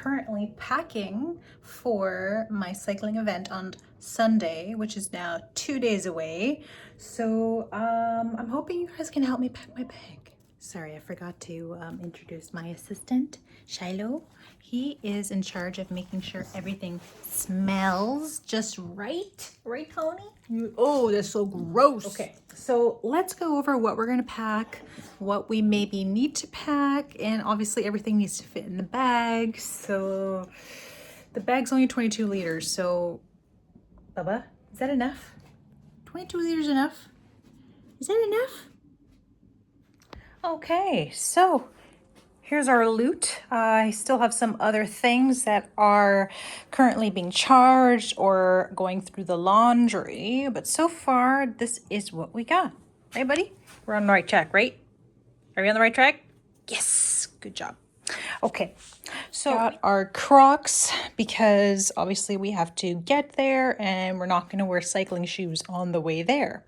currently packing for my cycling event on Sunday, which is now 2 days away. So I'm hoping you guys can help me pack my bag. Sorry, I forgot to introduce my assistant, Shiloh. He is in charge of making sure everything smells just right. Right, Tony? Oh, that's so gross. Okay, so let's go over what we're gonna pack, what we maybe need to pack, and obviously everything needs to fit in the bag. So the bag's only 22 liters, so Bubba, is that enough? 22 liters enough? Is that enough? Okay, so here's our loot. I still have some other things that are currently being charged or going through the laundry, but so far this is what we got. Right, buddy? We're on the right track, right? Are we on the right track? Yes, good job. Okay, so got our Crocs because obviously we have to get there and we're not going to wear cycling shoes on the way there.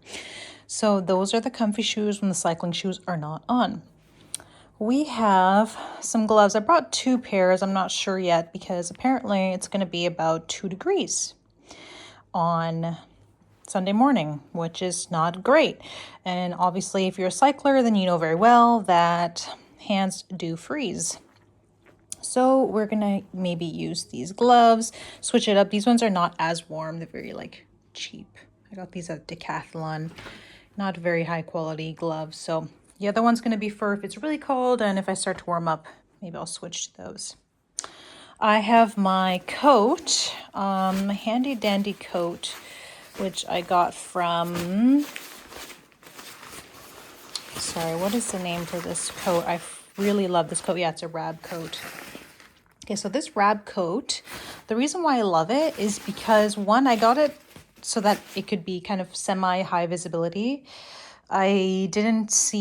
So those are the comfy shoes when the cycling shoes are not on. We have some gloves. I brought 2 pairs. I'm not sure yet because apparently it's going to be about 2 degrees on Sunday morning, which is not great. And obviously if you're a cycler, then you know very well that hands do freeze. So we're gonna maybe use these gloves, switch it up. These ones are not as warm. They're very like cheap. I got these at Decathlon, not very high quality gloves. So the other one's gonna be for if it's really cold, and if I start to warm up, maybe I'll switch to those. I have my coat, my handy dandy coat, which I got from, sorry, what is the name for this coat? I really love this coat. Yeah, it's a Rab coat. Okay, so this Rab coat, the reason why I love it is because one, I got it so that it could be kind of semi-high visibility. I guess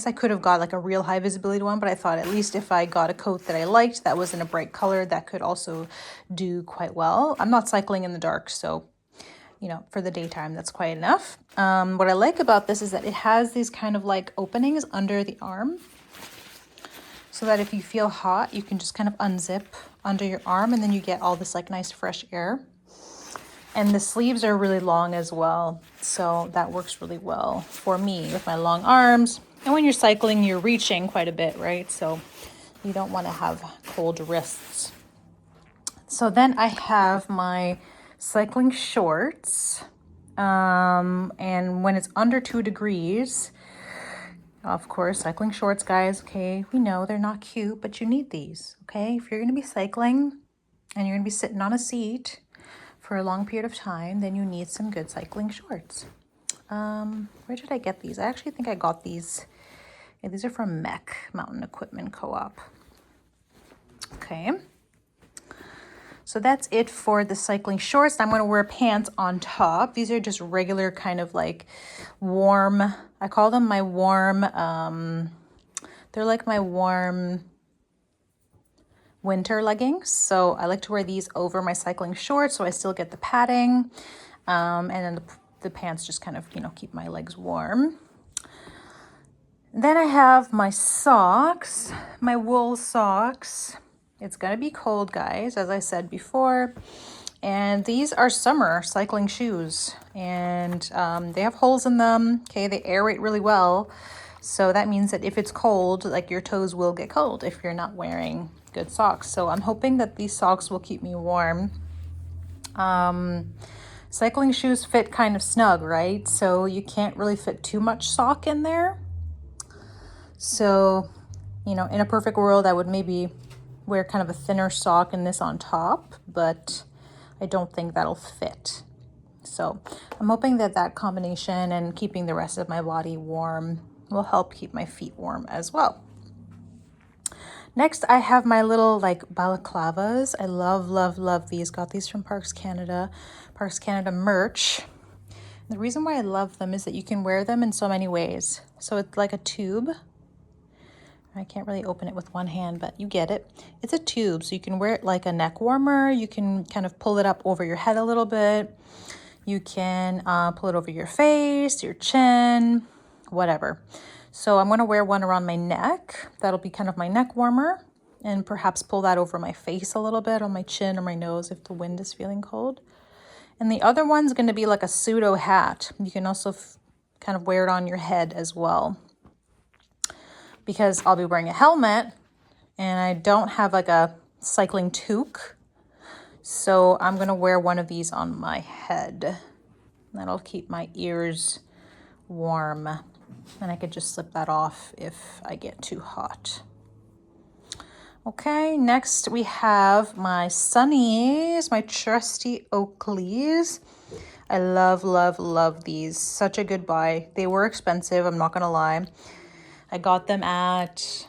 I could have got like a real high visibility one, but I thought at least if I got a coat that I liked that was in a bright color, that could also do quite well. I'm not cycling in the dark, so for the daytime, that's quite enough. What I like about this is that it has these kind of like openings under the arm, so that if you feel hot, you can just kind of unzip under your arm and then you get all this like nice fresh air. And the sleeves are really long as well, so that works really well for me with my long arms. And when you're cycling, you're reaching quite a bit, right? So you don't want to have cold wrists. So then I have my cycling shorts, and when it's under 2 degrees, of course, cycling shorts, guys, okay, we know they're not cute, but you need these, okay? If you're going to be cycling and you're going to be sitting on a seat for a long period of time, then you need some good cycling shorts. Where did I get these? I actually think I got these. Yeah, these are from MEC, Mountain Equipment Co-op. Okay. So that's it for the cycling shorts. I'm going to wear pants on top. These are just regular kind of like warm, I call them my warm, they're like my warm winter leggings. So I like to wear these over my cycling shorts so I still get the padding. And then the pants just kind of, keep my legs warm. Then I have my socks, my wool socks. It's gonna be cold, guys, as I said before. And these are summer cycling shoes, and they have holes in them. Okay, they aerate really well. So that means that if it's cold, like your toes will get cold if you're not wearing good socks. So I'm hoping that these socks will keep me warm. Cycling shoes fit kind of snug, right? So you can't really fit too much sock in there. So, in a perfect world, I would maybe wear kind of a thinner sock and this on top, but I don't think that'll fit. So I'm hoping that that combination and keeping the rest of my body warm will help keep my feet warm as well. Next, I have my little like balaclavas. I love, love, love these. Got these from Parks Canada merch. The reason why I love them is that you can wear them in so many ways. So it's like a tube. I can't really open it with one hand, but you get it. It's a tube, so you can wear it like a neck warmer. You can kind of pull it up over your head a little bit. You can pull it over your face, your chin, whatever. So I'm going to wear one around my neck. That'll be kind of my neck warmer. and perhaps pull that over my face a little bit, on my chin or my nose if the wind is feeling cold. And the other one's going to be like a pseudo hat. You can also kind of wear it on your head as well, because I'll be wearing a helmet and I don't have like a cycling toque. So I'm going to wear one of these on my head. That'll keep my ears warm. And I could just slip that off if I get too hot. Okay, next we have my sunnies, my trusty Oakleys. I love, love, love these. Such a good buy. They were expensive, I'm not gonna lie. I got them at,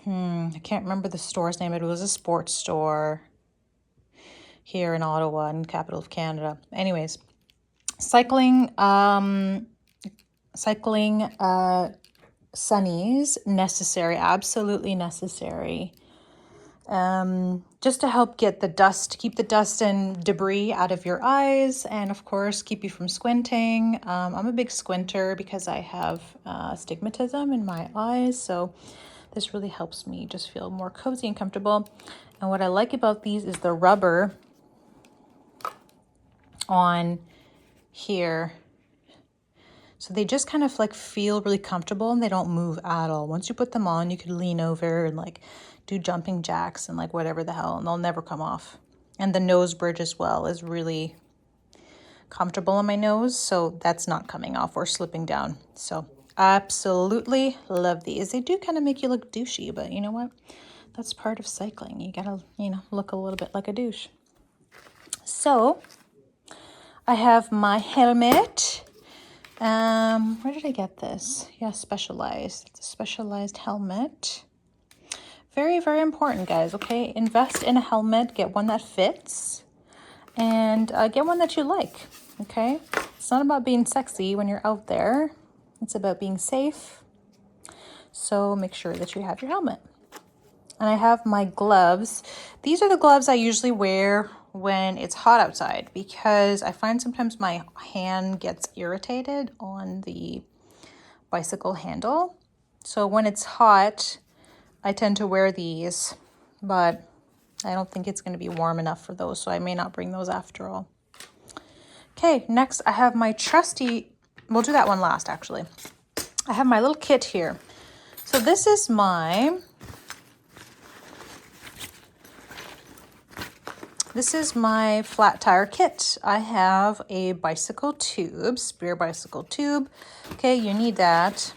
I can't remember the store's name. It was a sports store here in Ottawa, in the capital of Canada. Anyways, cycling sunnies, necessary, absolutely necessary. Just to help get the dust, keep the dust and debris out of your eyes, and of course keep you from squinting. I'm a big squinter because I have astigmatism in my eyes, so this really helps me just feel more cozy and comfortable. And what I like about these is the rubber on here. So they just kind of like feel really comfortable and they don't move at all. Once you put them on, you could lean over and like do jumping jacks and like whatever the hell, and they'll never come off. And the nose bridge as well is really comfortable on my nose, so that's not coming off or slipping down. So absolutely love these. They do kind of make you look douchey, but you know what? That's part of cycling. You gotta, look a little bit like a douche. So I have my helmet. Where did I get this? Yeah, Specialized. It's a Specialized helmet. Very, very important, guys, okay? Invest in a helmet, get one that fits, and get one that you like, okay? It's not about being sexy when you're out there. It's about being safe. So make sure that you have your helmet. And I have my gloves. These are the gloves I usually wear when it's hot outside, because I find sometimes my hand gets irritated on the bicycle handle. So when it's hot, I tend to wear these, but I don't think it's going to be warm enough for those, so I may not bring those after all. Okay, next I have my trusty, we'll do that one last actually. I have my little kit here. So this is my flat tire kit. I have a bicycle tube, spare bicycle tube. Okay, you need that.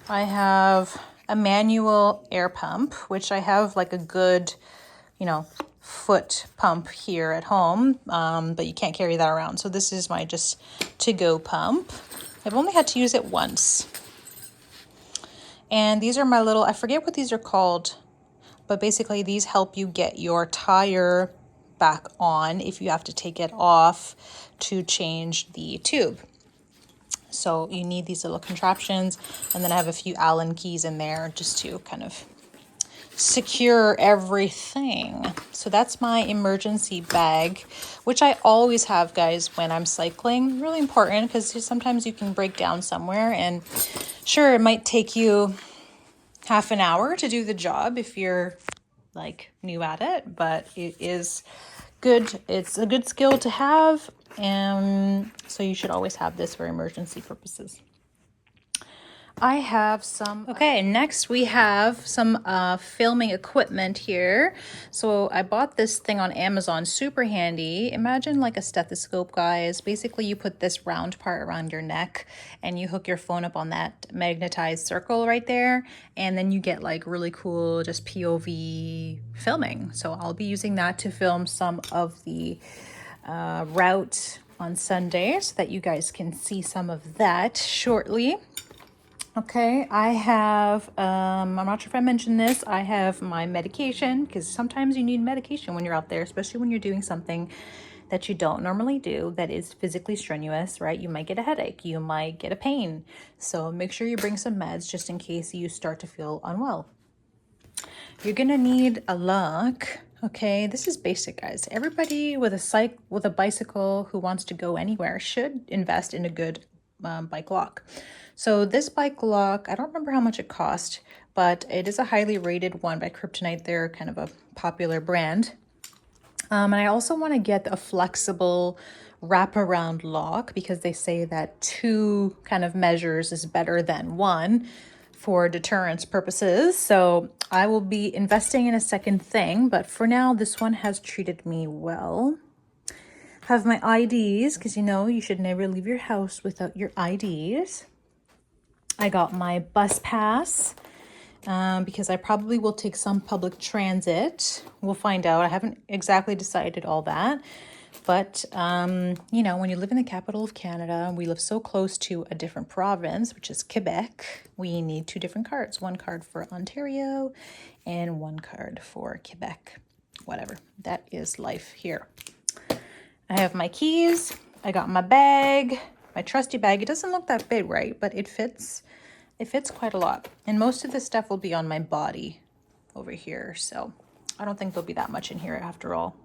I have a manual air pump, which I have like a good, foot pump here at home, but you can't carry that around. So this is my just to-go pump. I've only had to use it once. And these are my little, I forget what these are called, but basically these help you get your tire back on if you have to take it off to change the tube. So you need these little contraptions, and then I have a few Allen keys in there just to kind of secure everything. So that's my emergency bag, which I always have, guys, when I'm cycling. Really important, because sometimes you can break down somewhere, and sure, it might take you half an hour to do the job if you're like new at it, but it is good. It's a good skill to have, and so you should always have this for emergency purposes. I have some, okay, next we have some filming equipment here. So I bought this thing on Amazon, super handy. Imagine like a stethoscope, guys. Basically you put this round part around your neck and you hook your phone up on that magnetized circle right there, and then you get like really cool just POV filming. So I'll be using that to film some of the route on Sunday so that you guys can see some of that shortly. Okay, I have, I'm not sure if I mentioned this, I have my medication, because sometimes you need medication when you're out there, especially when you're doing something that you don't normally do that is physically strenuous, right? You might get a headache, you might get a pain. So make sure you bring some meds just in case you start to feel unwell. You're gonna need a lock. Okay, this is basic, guys. Everybody with a bicycle who wants to go anywhere should invest in a good bike lock. So this bike lock, I don't remember how much it cost, but it is a highly rated one by Kryptonite. They're kind of a popular brand. And I also want to get a flexible wraparound lock because they say that 2 kind of measures is better than 1 for deterrence purposes. So I will be investing in a second thing, but for now, this one has treated me well. Have my IDs, because you know you should never leave your house without your IDs. I got my bus pass because I probably will take some public transit. We'll find out. I haven't exactly decided all that. But, you know, when you live in the capital of Canada, we live so close to a different province, which is Quebec. We need 2 different cards. 1 card for Ontario and 1 card for Quebec. Whatever. That is life here. I have my keys. I got my bag, my trusty bag. It doesn't look that big, right? But it fits. It fits quite a lot. And most of this stuff will be on my body over here. So I don't think there'll be that much in here after all.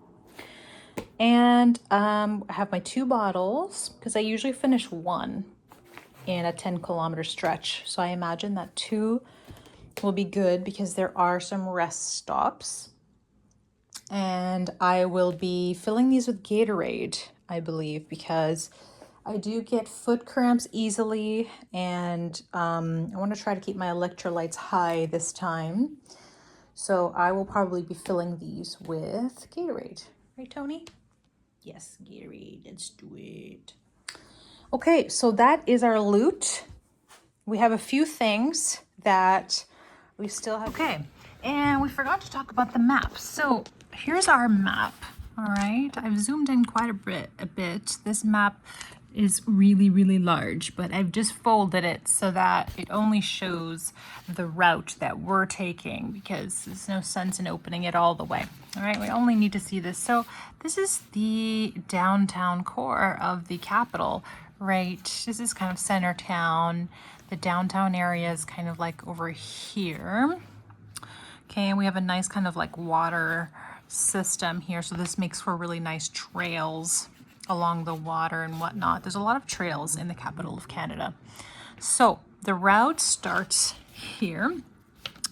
And I have my 2 bottles because I usually finish 1 in a 10-kilometer stretch. So I imagine that 2 will be good because there are some rest stops. And I will be filling these with Gatorade, I believe, because I do get foot cramps easily, and I want to try to keep my electrolytes high this time. So I will probably be filling these with Gatorade. Right, Tony? Yes, Gatorade. Let's do it. Okay, so that is our loot. We have a few things that we still have. Okay, and we forgot to talk about the map. So here's our map. All right, I've zoomed in quite a bit. This map is really, really large, but I've just folded it so that it only shows the route that we're taking because there's no sense in opening it all the way. All right, we only need to see this. So this is the downtown core of the capital, right? This is kind of center town. The downtown area is kind of like over here. Okay, and we have a nice kind of like water system here. So this makes for really nice trails along the water and whatnot. There's a lot of trails in the capital of Canada. So the route starts here,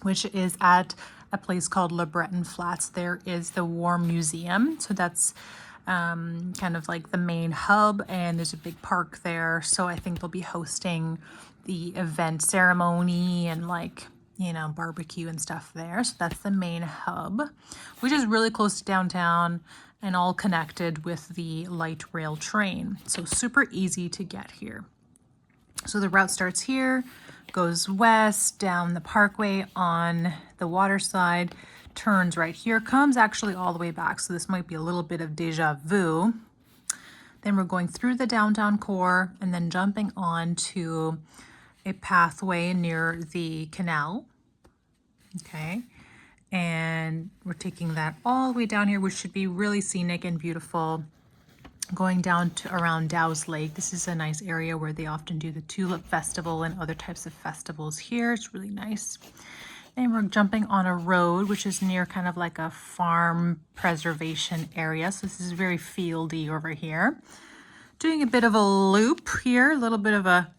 which is at a place called Le Breton Flats. There is the War Museum. So that's kind of like the main hub, and there's a big park there. So I think they'll be hosting the event ceremony and like, you know, barbecue and stuff there. So that's the main hub, which is really close to downtown and all connected with the light rail train. So super easy to get here. So the route starts here, goes west down the parkway on the water side, turns right here, comes actually all the way back. So this might be a little bit of deja vu. Then we're going through the downtown core and then jumping on to a pathway near the canal. Okay. And we're taking that all the way down here, which should be really scenic and beautiful. Going down to around Dow's Lake. This is a nice area where they often do the Tulip Festival and other types of festivals here. It's really nice. And we're jumping on a road, which is near kind of like a farm preservation area. So this is very fieldy over here. Doing a bit of a loop here, a little bit of a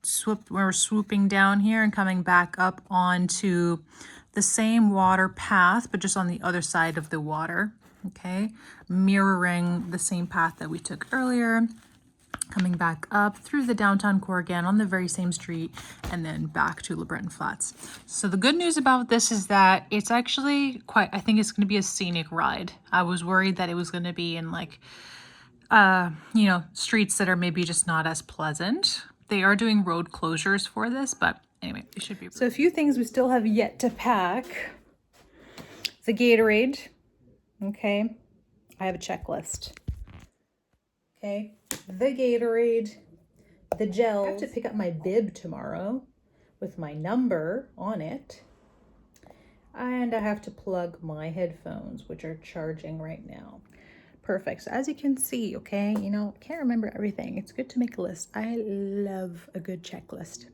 swoop. We're swooping down here and coming back up onto the same water path, but just on the other side of the water. Okay, mirroring the same path that we took earlier, coming back up through the downtown core again on the very same street, and then back to Le Breton Flats. So the good news about this is that it's actually quite, I think it's going to be a scenic ride. I was worried that it was going to be in like, you know, streets that are maybe just not as pleasant. They are doing road closures for this, but anyway, it should be. So a few things we still have yet to pack. The Gatorade. Okay, I have a checklist. Okay, the Gatorade, the gel. I have to pick up my bib tomorrow with my number on it. And I have to plug my headphones, which are charging right now. Perfect. So as you can see, okay, you know, can't remember everything. It's good to make a list. I love a good checklist.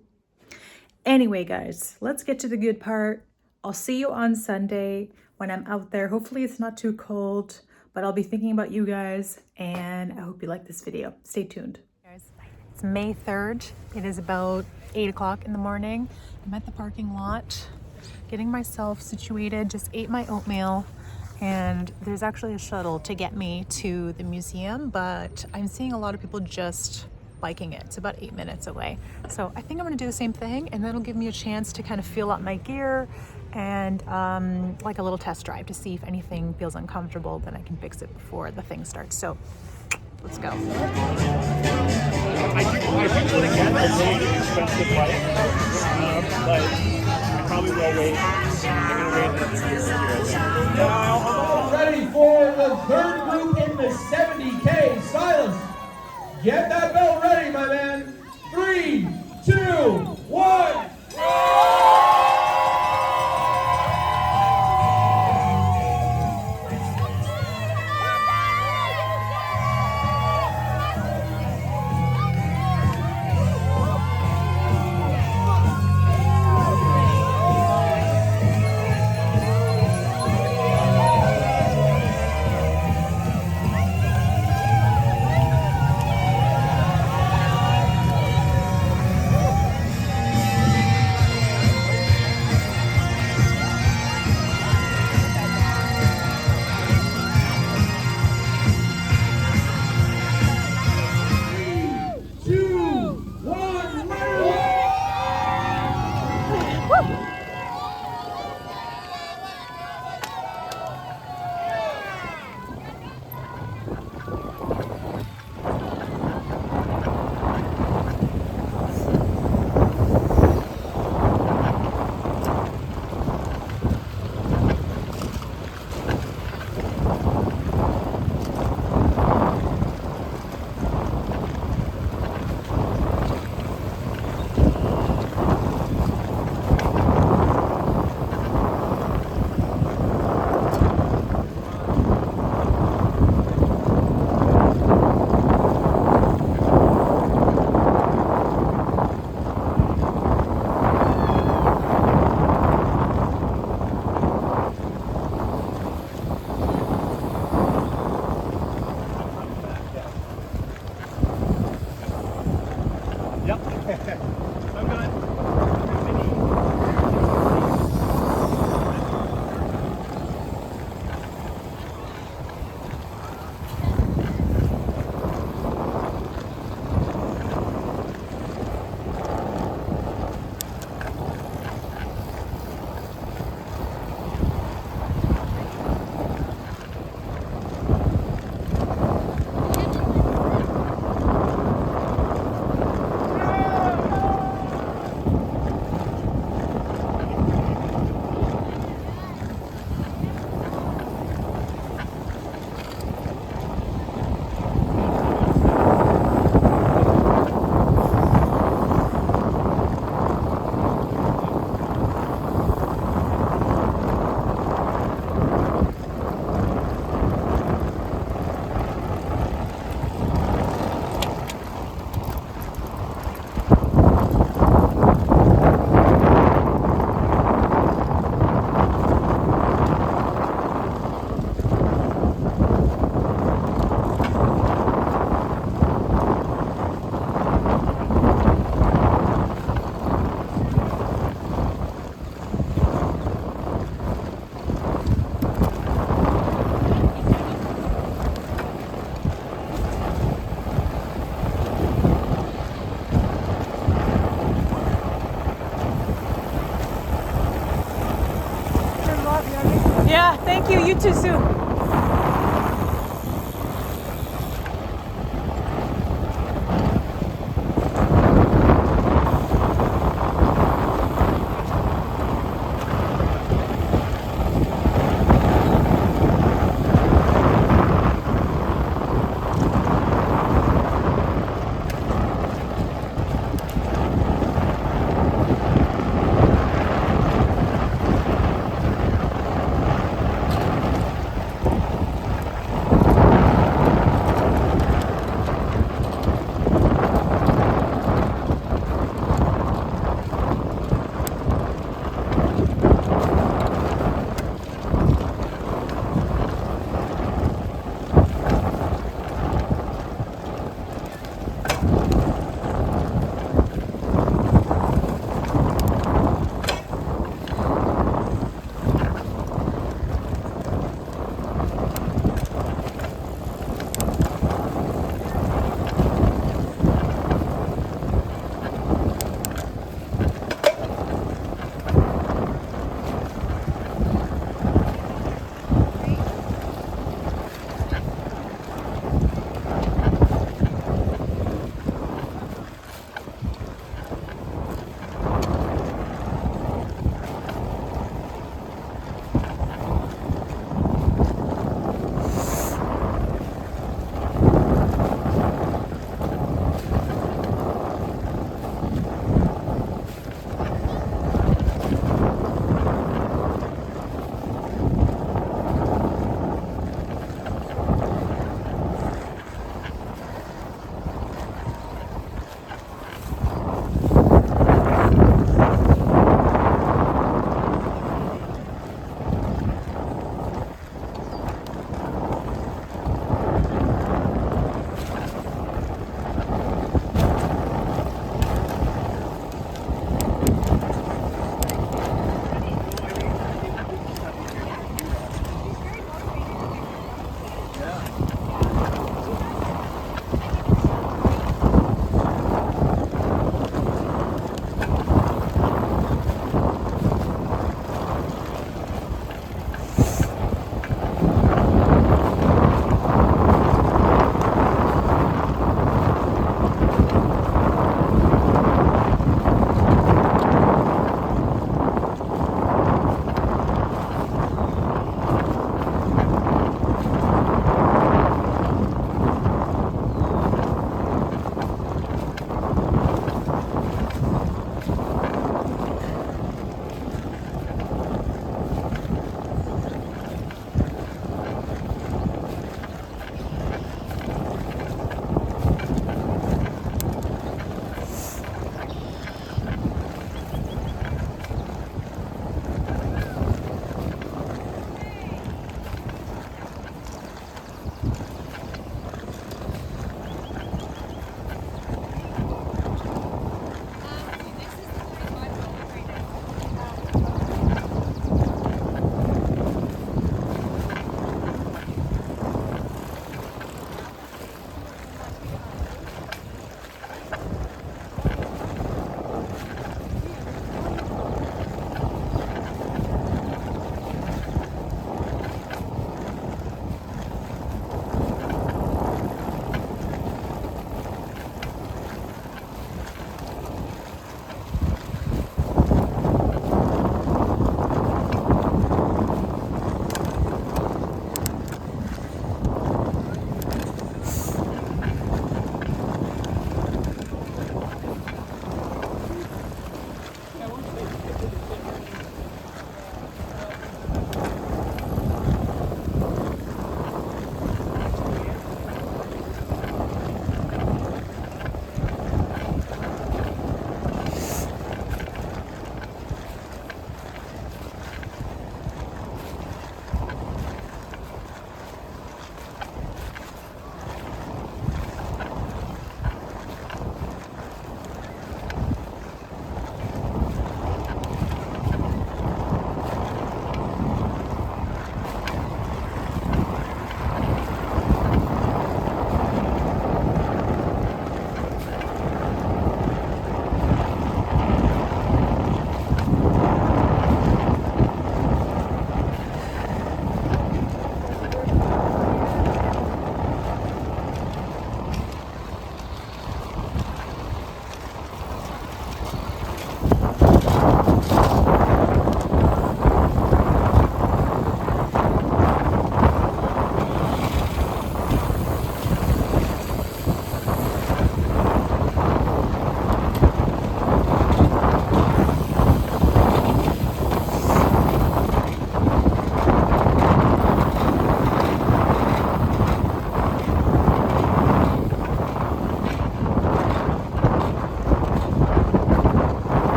Anyway, guys, let's get to the good part. I'll see you on Sunday when I'm out there. Hopefully it's not too cold, but I'll be thinking about you guys, and I hope you like this video. Stay tuned. Guys, bye. It's May 3rd. It is about 8 o'clock in the morning. I'm at the parking lot getting myself situated, just ate my oatmeal, and there's actually a shuttle to get me to the museum, but I'm seeing a lot of people just biking it. It's about 8 minutes away. So I think I'm gonna do the same thing, and that'll give me a chance to kind of feel out my gear and like a little test drive to see if anything feels uncomfortable, then I can fix it before the thing starts. So let's go. I do want to get a really expensive bike, but I probably will wait. I'm going to wait another year or two, I think. Ready for the third group in the 70K. Silas, get that belt ready, my man. 3, 2, 1. Yep. I'm good. Yeah, thank you. You too, Sue.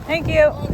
Thank you.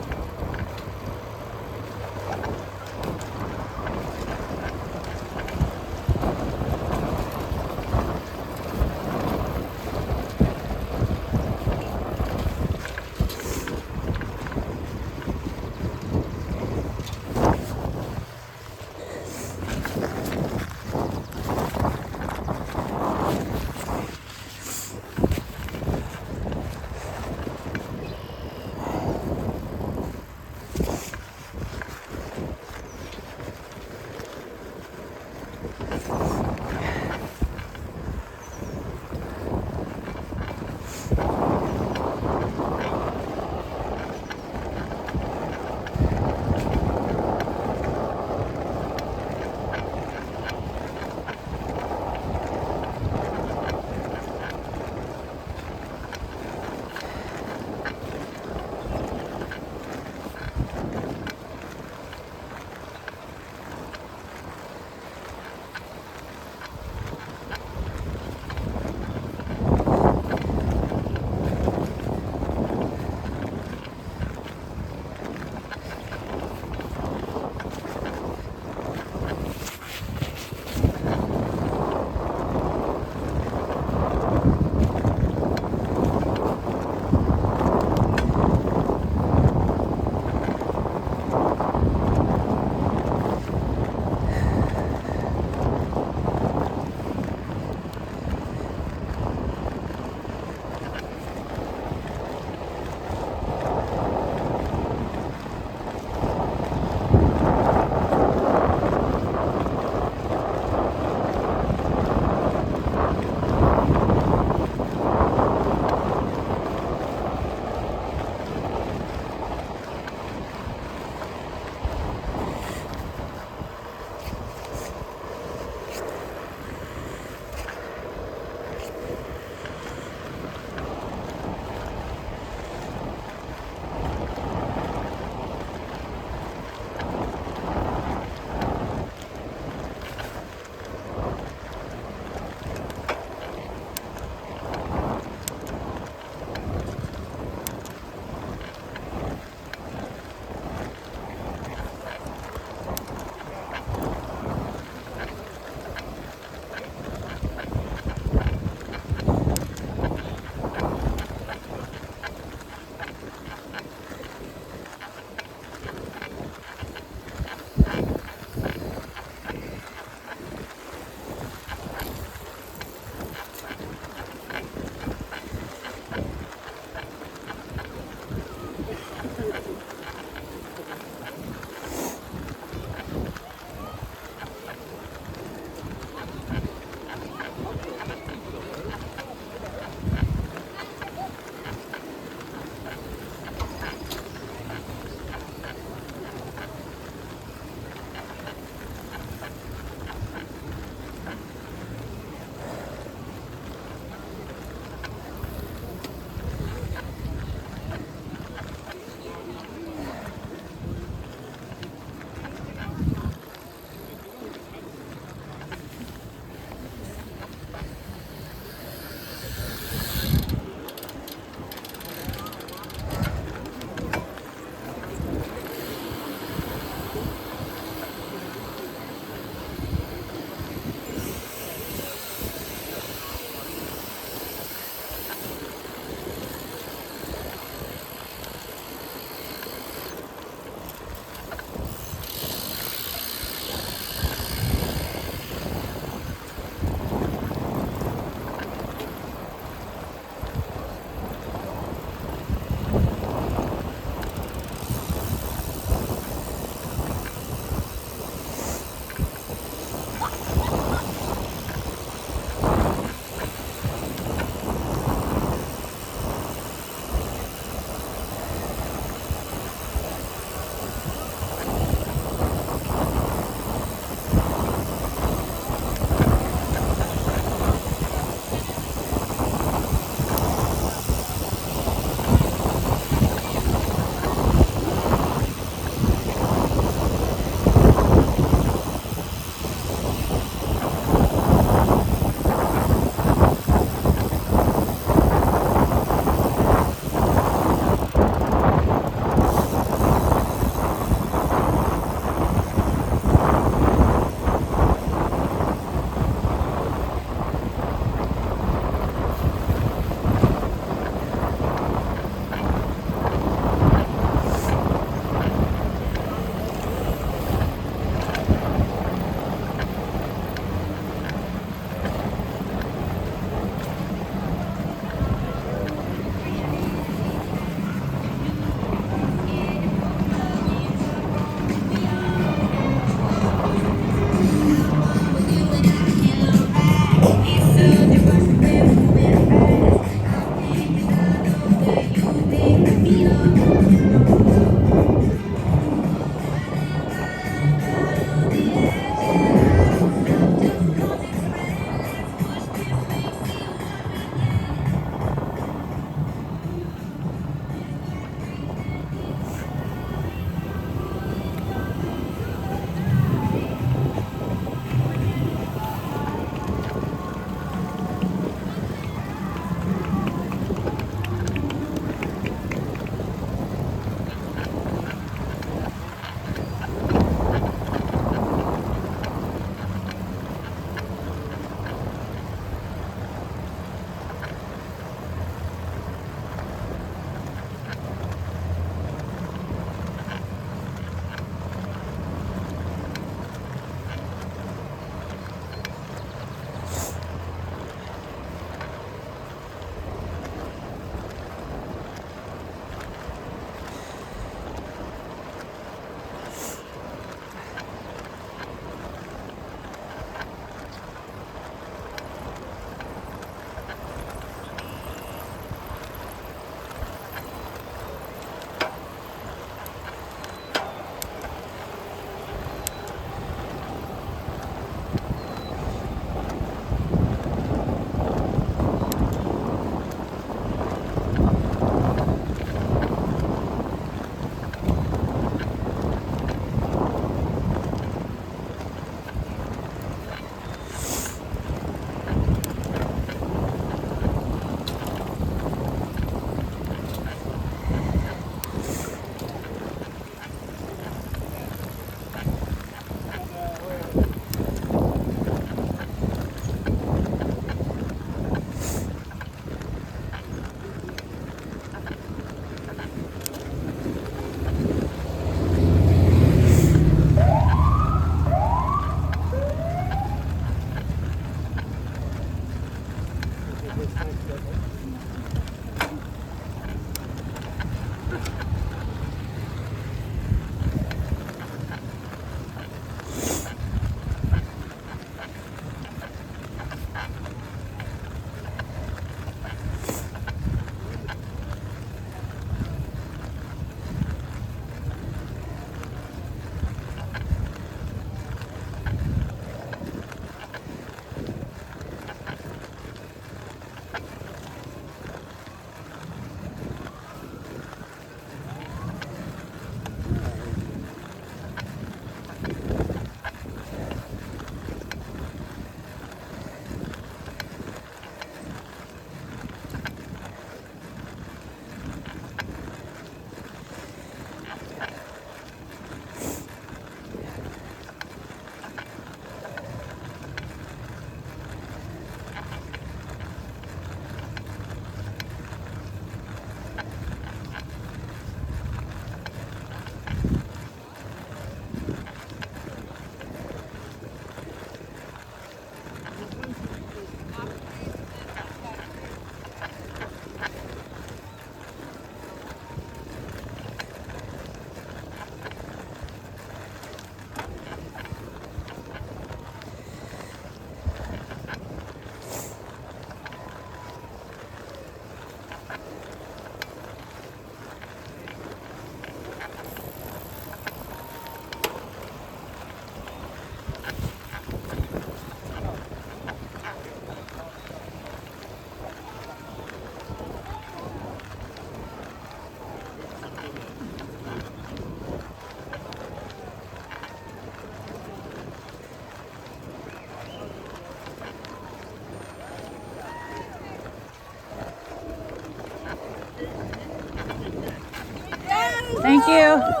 Thank you.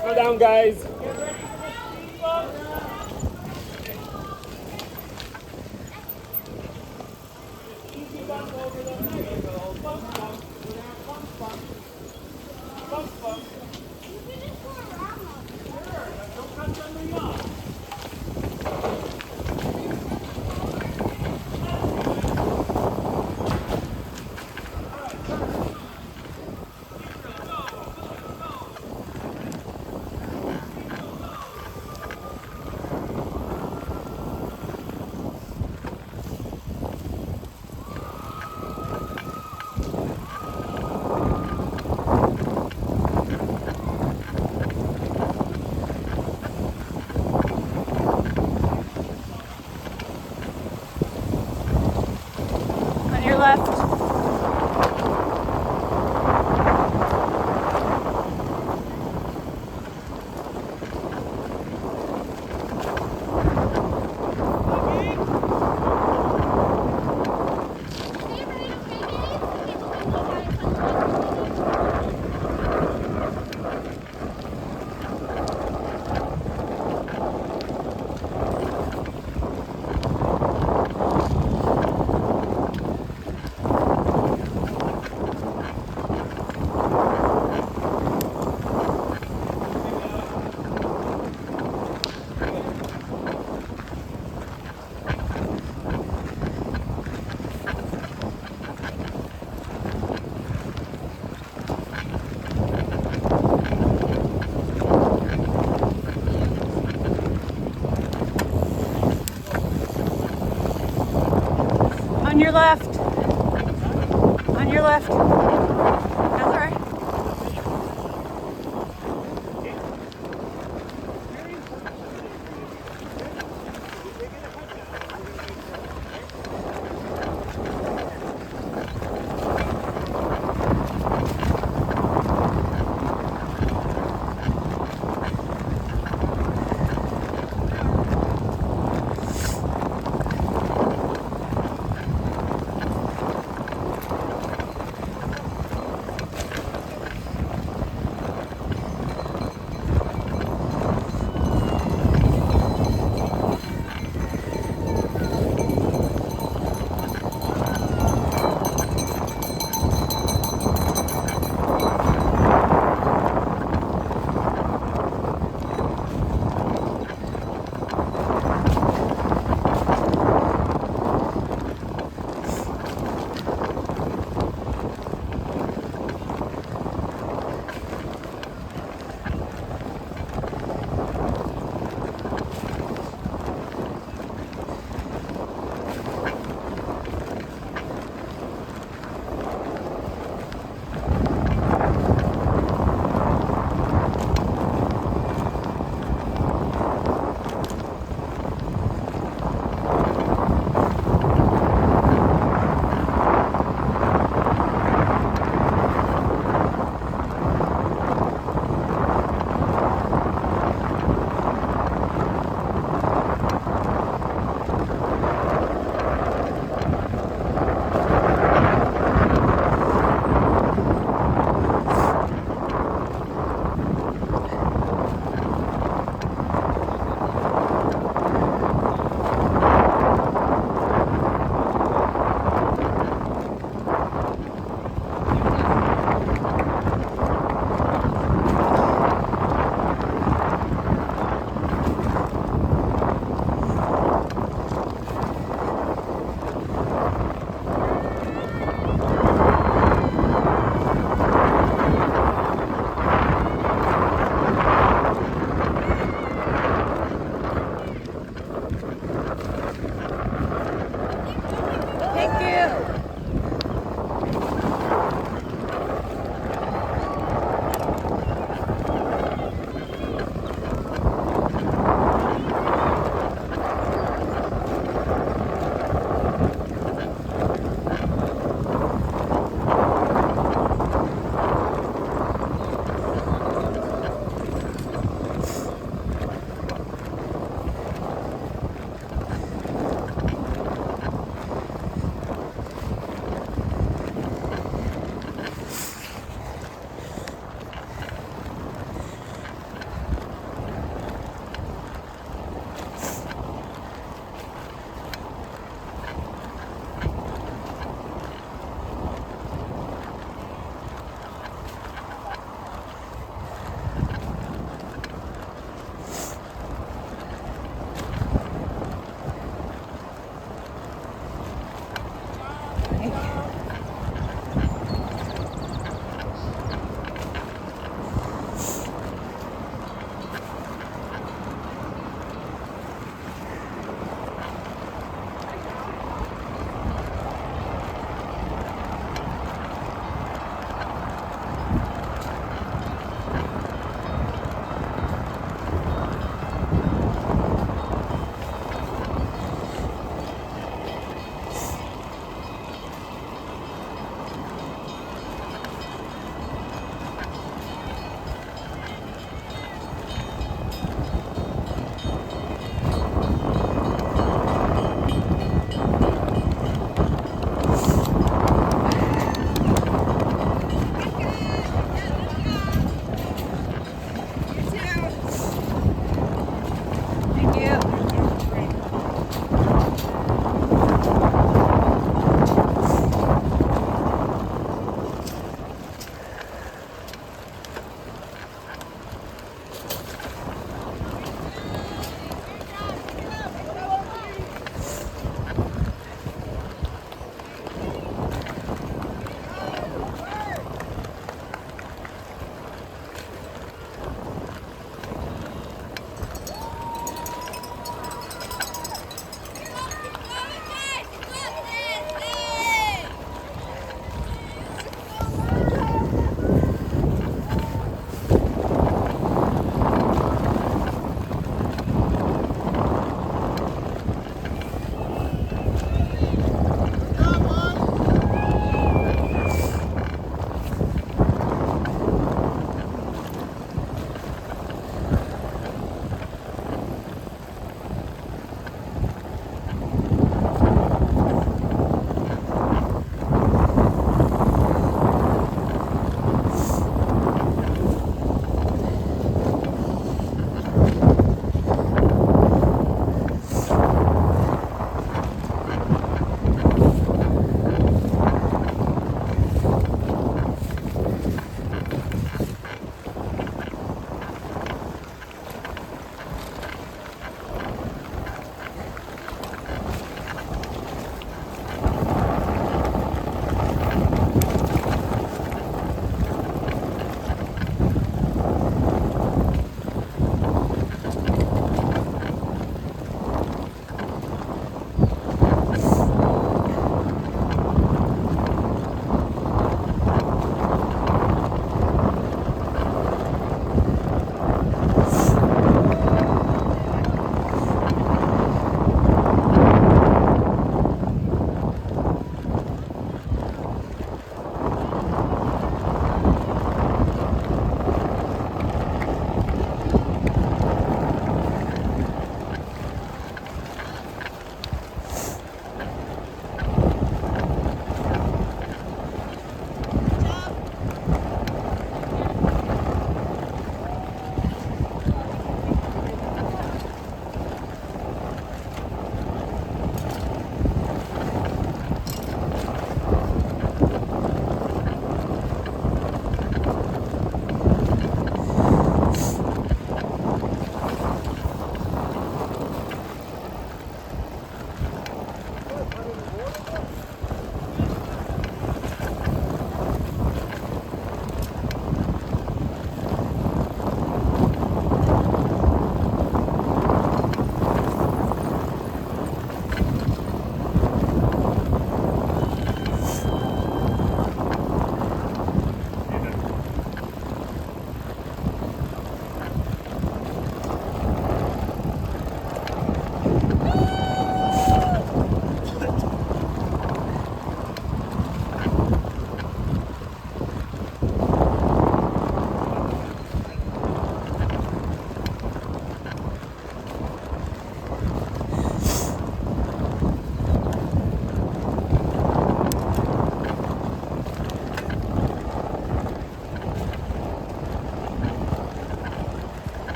Slow down, guys. On your left. On your left. On your left. That's all right.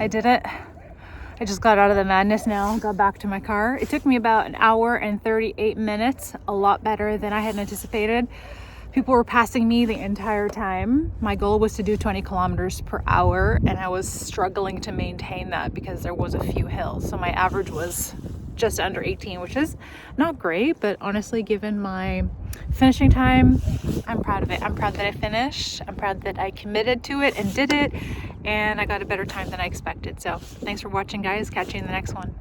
did it. I just got out of the madness now, got back to my car. It took me about an hour and 38 minutes, a lot better than I had anticipated. People were passing me the entire time. My goal was to do 20 kilometers per hour, and I was struggling to maintain that because there was a few hills. So my average was just under 18, which is not great, but honestly, given my finishing time, I'm proud of it. I'm proud that I finished. I'm proud that I committed to it and did it, and I got a better time than I expected. So thanks for watching, guys. Catch you in the next one.